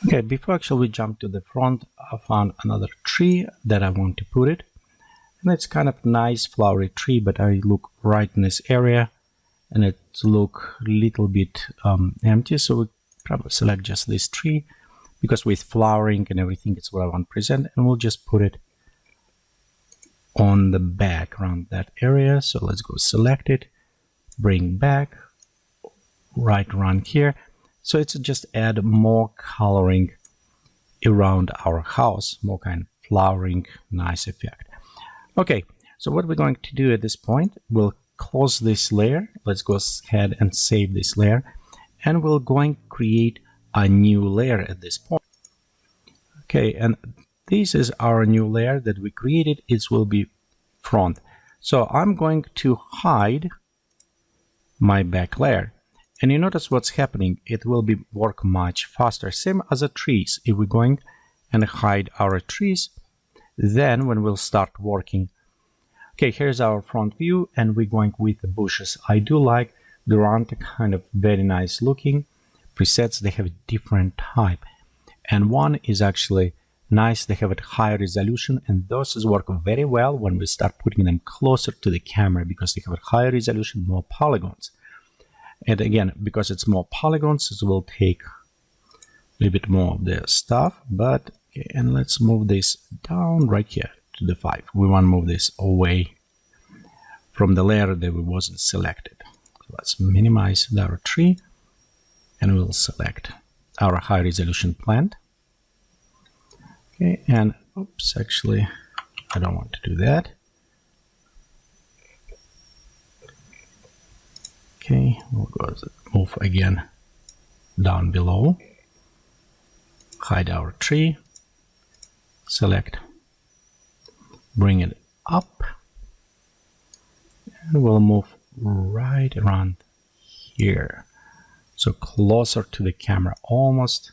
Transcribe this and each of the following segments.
Okay, before actually we jump to the front, I found another tree that I want to put it. And it's kind of nice flowery tree, but I look right in this area and it look a little bit empty. So we probably select just this tree because with flowering and everything, it's what I want to present. And we'll just put it on the back around that area. So let's go select it, bring back right around here. So it's just add more coloring around our house, more kind of flowering, nice effect. Okay, so what we're going to do at this point, we'll close this layer. Let's go ahead and save this layer, and we're going to create a new layer at this point. Okay, and this is our new layer that we created. It will be front. So I'm going to hide my back layer. And you notice what's happening. It will be work much faster. Same as the trees. If we're going and hide our trees, then when we'll start working. Okay, here's our front view, and we're going with the bushes. I do like the round kind of very nice looking presets. They have a different type. And one is actually nice. They have a higher resolution, and those work very well when we start putting them closer to the camera because they have a higher resolution, more polygons. And again, because it's more polygons, it will take a little bit more of the stuff. But okay, and let's move this down right here to the 5. We want to move this away from the layer that we wasn't selected. So let's minimize our tree, and we'll select our high resolution plant. Okay, and oops, actually, I don't want to do that. Okay, we'll go move again down below, hide our tree, select, bring it up, and we'll move right around here. So closer to the camera, almost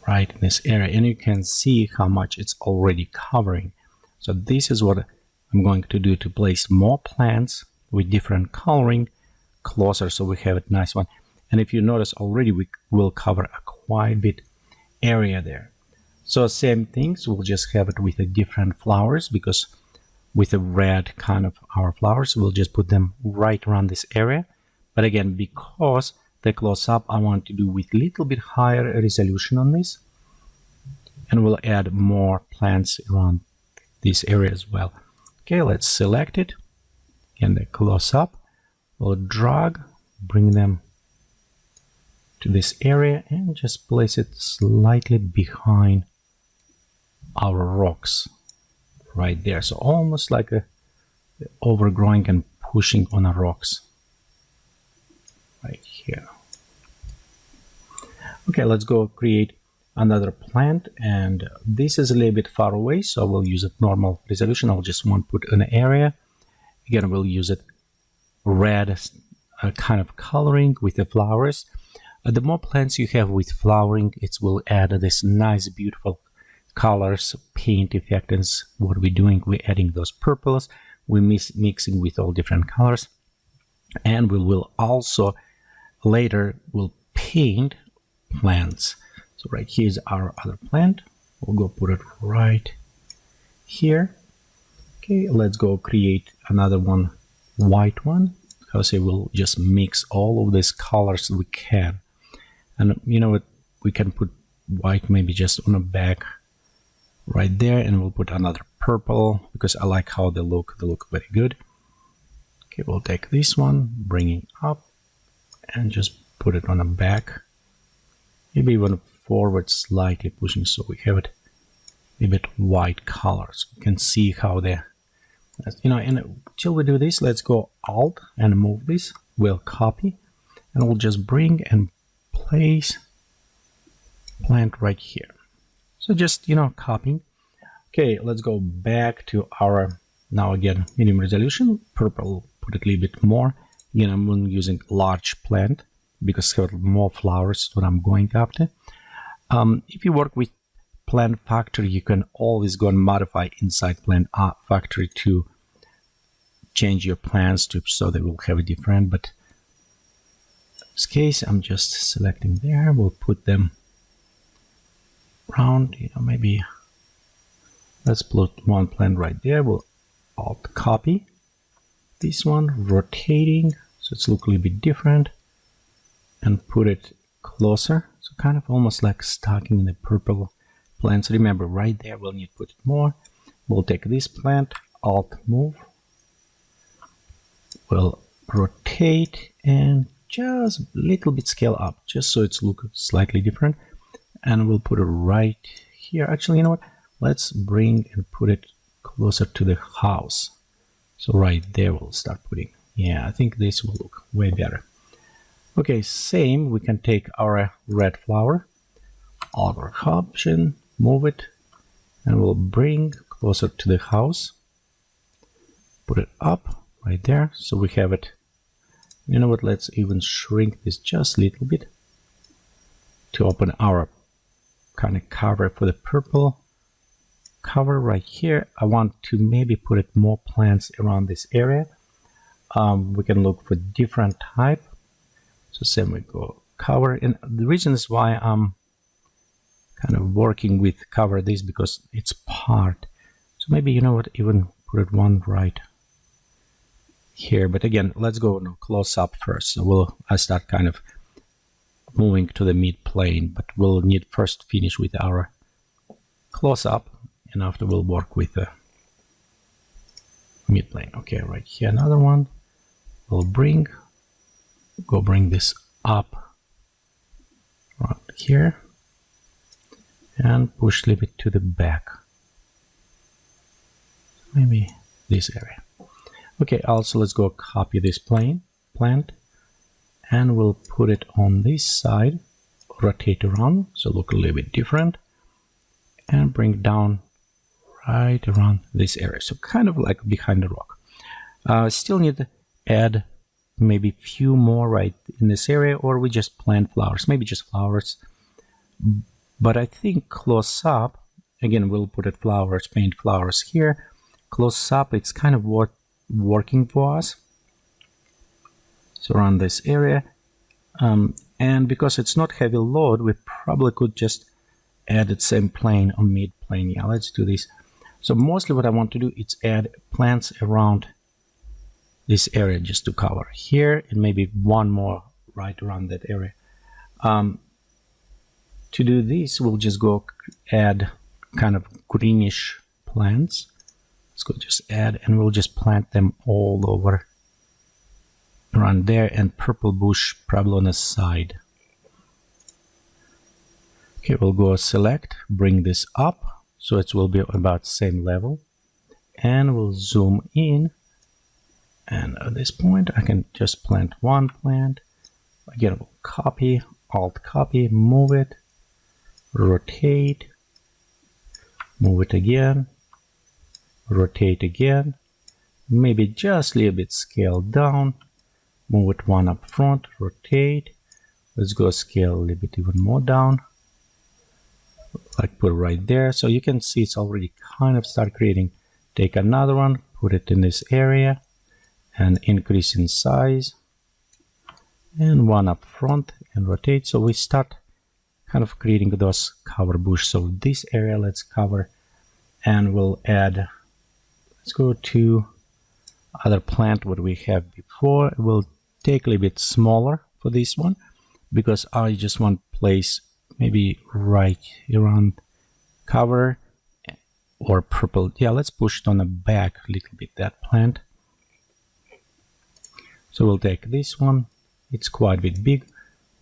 right in this area. And you can see how much it's already covering. So this is what I'm going to do to place more plants with different coloring closer, so we have a nice one. And if you notice already, we will cover a quite bit area there. So same things, we'll just have it with a different flowers, because with a red kind of our flowers, we'll just put them right around this area. But again, because the close-up, I want to do with a little bit higher resolution on this, and we'll add more plants around this area as well. Okay, let's select it. And the close-up, we'll drag, bring them to this area, and just place it slightly behind our rocks right there. So almost like a overgrowing and pushing on our rocks right here. Okay, let's go create another plant, and this is a little bit far away, so we'll use it normal resolution. I'll just want to put an area. Again, we'll use it red kind of coloring with the flowers. The more plants you have with flowering, it will add this nice, beautiful colors, paint effect. And what we're doing, we're adding those purples, we're mixing with all different colors. And we will also later will paint plants. So right here is our other plant. We'll go put it right here. Okay, let's go create another one, white one. I say we'll just mix all of these colors we can. And you know what, we can put white maybe just on the back right there, and we'll put another purple because I like how they look very good. Okay, we'll take this one, bring it up, and just put it on the back, maybe even forward slightly pushing, so we have it a bit white colors. You can see how they, you know. And until we do this, let's go Alt and move this. We'll copy, and we'll just bring and place plant right here. So just, you know, copying. Okay, let's go back to our, now again, medium resolution, purple, put it a little bit more. Again, I'm using large plant because it's got more flowers, what I'm going after. If you work with Plant Factory, you can always go and modify inside Plant Factory to change your plants to so they will have a different. But this case, I'm just selecting there. We'll put them around, maybe let's put one plant right there. We'll Alt copy this one, rotating, so it's look a little bit different, and put it closer. So kind of almost like stacking in the purple plants. Remember, right there, we'll need to put it more. We'll take this plant, Alt move. We'll rotate and just a little bit scale up, just so it's look slightly different. And we'll put it right here. Actually, you know what? Let's bring and put it closer to the house. So right there, we'll start putting. Yeah, I think this will look way better. Okay, same. We can take our red flower, other option, move it, and we'll bring closer to the house. Put it up right there, so we have it. You know what? Let's even shrink this just a little bit to open our kind of cover for the purple cover right here. I want to maybe put it more plants around this area. We can look for different type. So same we go cover, and the reason is why I'm kind of working with cover this because it's part. So maybe, you know what, even put it one right here. But again, let's go close up first. So I start kind of moving to the mid plane, but we'll need first finish with our close up, and after we'll work with the mid plane. Okay, right here another one. We'll bring this up right here and push a little bit to the back, maybe this area. Okay, also let's go copy this plant, and we'll put it on this side, rotate around, so look a little bit different, and bring down right around this area, so kind of like behind the rock. Still need to add maybe few more right in this area, or we just plant flowers, maybe just flowers. But I think close up, again, we'll put it flowers, paint flowers here. Close up, it's kind of working for us. So around this area, and because it's not heavy load, we probably could just add the same plane on mid plane. Yeah, let's do this. So mostly what I want to do is add plants around this area just to cover here, and maybe one more right around that area. To do this, we'll just go add kind of greenish plants. Let's go just add, and we'll just plant them all over around there, and purple bush probably on the side. Okay, we'll go select, bring this up, so it will be about same level, and we'll zoom in. And at this point, I can just plant one plant. Again, we'll copy, Alt copy, move it, rotate, move it again, rotate again, maybe just a little bit scale down, move it one up front, rotate. Let's go scale a little bit even more down, like put it right there. So you can see it's already kind of start creating. Take another one, put it in this area, and increase in size, and one up front, and rotate. So we start kind of creating those cover bush. So this area let's cover, and we'll add, let's go to other plant what we have before. We'll take a little bit smaller for this one because I just want place maybe right around cover or purple. Yeah, let's push it on the back a little bit, that plant. So we'll take this one, it's quite a bit big.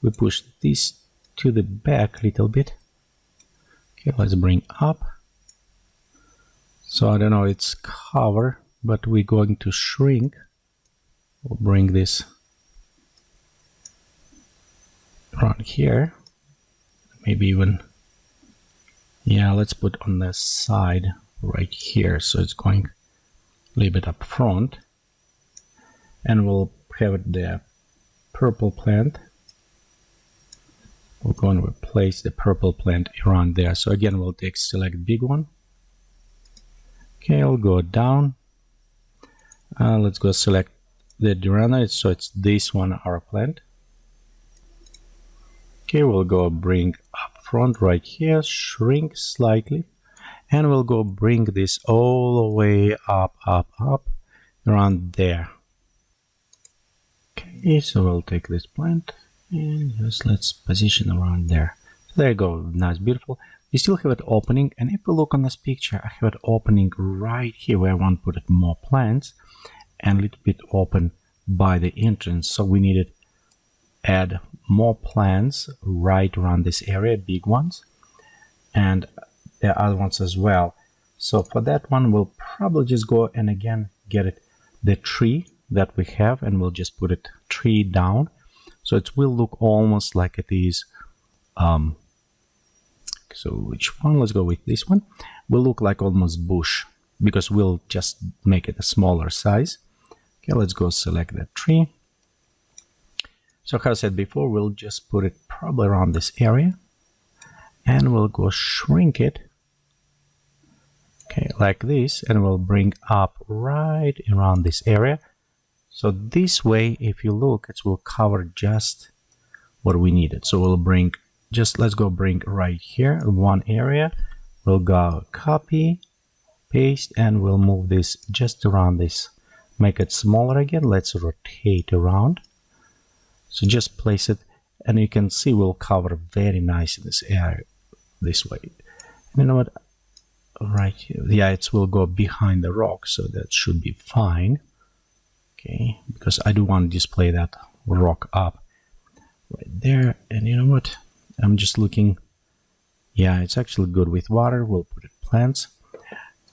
We push this to the back a little bit. Okay, let's bring up. So I don't know, it's cover, but we're going to shrink. We'll bring this around here. Maybe even, yeah, let's put on the side right here. So it's going a little bit up front. And we'll have the purple plant. We're going to replace the purple plant around there. So again, we'll take select big one. Okay, I'll go down. Let's go select the Durana. So it's this one, our plant. Okay, we'll go bring up front right here, shrink slightly, and we'll go bring this all the way up around there. Okay, so we'll take this plant and just let's position around there. So there you go, nice, beautiful. We still have it opening, and if we look on this picture, I have it opening right here where I want to put more plants, and a little bit open by the entrance. So we needed add more plants right around this area, big ones, and the other ones as well. So for that one, we'll probably just go and again get it the tree that we have, and we'll just put it tree down, so it will look almost like it is. So which one? Let's go with this one. Will look like almost bush because we'll just make it a smaller size. Okay, let's go select that tree. So how I said before, we'll just put it probably around this area, and we'll go shrink it. Okay, like this, and we'll bring up right around this area. So this way, if you look, it will cover just what we needed. So we'll bring, just let's go bring right here, one area. We'll go copy, paste, and we'll move this just around this. Make it smaller again. Let's rotate around. So just place it, and you can see we'll cover very nice in this area this way. You know what? Right here, yeah, it will go behind the rock, so that should be fine. Okay, because I do want to display that rock up right there. And you know what? I'm just looking. Yeah, it's actually good with water. We'll put it plants,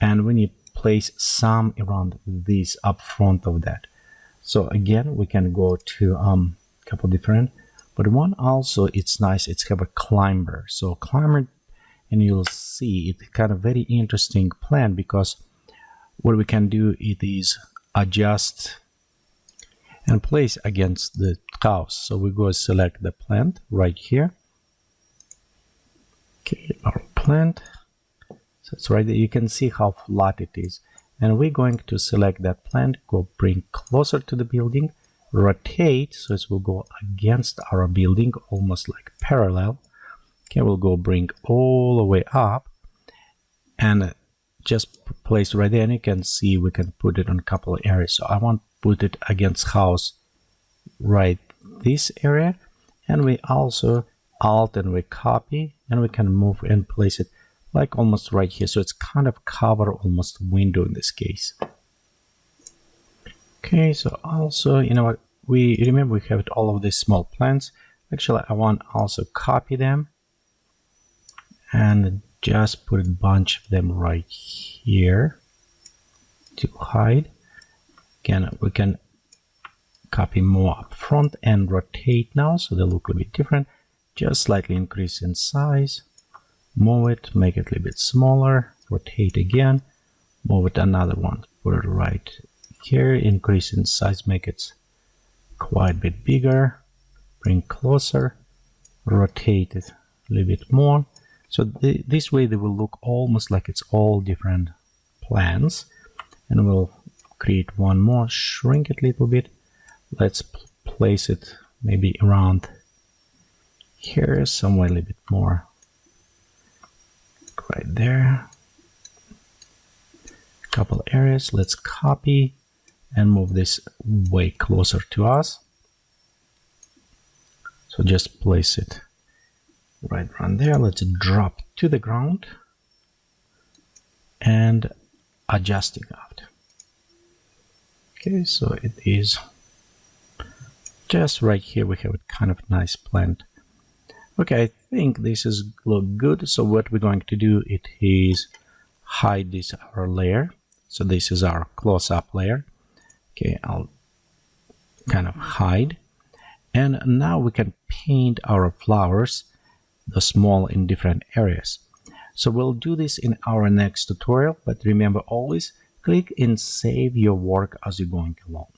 and we need to place some around this up front of that. So again, we can go to couple different, but one also it's nice. It's have a climber. So climber, and you'll see it's kind of very interesting plan, because what we can do it is adjust and place against the house. So we go select the plant right here. Okay, our plant. So it's right there. You can see how flat it is, and we're going to select that plant. Go bring closer to the building. Rotate, so it will go against our building, almost like parallel. Okay, we'll go bring all the way up and just place right there, and you can see we can put it on a couple of areas. So I want to put it against house right this area, and we also alt and we copy, and we can move and place it like almost right here. So it's kind of cover almost window in this case. Okay, so also, you know what, we remember we have all of these small plants. Actually, I want also copy them and just put a bunch of them right here to hide. Again, we can copy more up front and rotate now, so they look a bit different. Just slightly increase in size, move it, make it a little bit smaller, rotate again, move it another one, put it right here, increase in size, make it quite a bit bigger, bring closer, rotate it a little bit more. So this way they will look almost like it's all different plants. And we'll create one more, shrink it a little bit. Let's place it maybe around here, somewhere a little bit more, right there. A couple areas, let's copy and move this way closer to us. So just place it right around there. Let's drop to the ground and adjusting out. Okay, so it is just right here. We have a kind of nice plant. Okay, I think this is look good. So what we're going to do it is hide this our layer. So this is our close-up layer. Okay, I'll kind of hide, and now we can paint our flowers, the small in different areas. So we'll do this in our next tutorial, but remember always click and save your work as you're going along.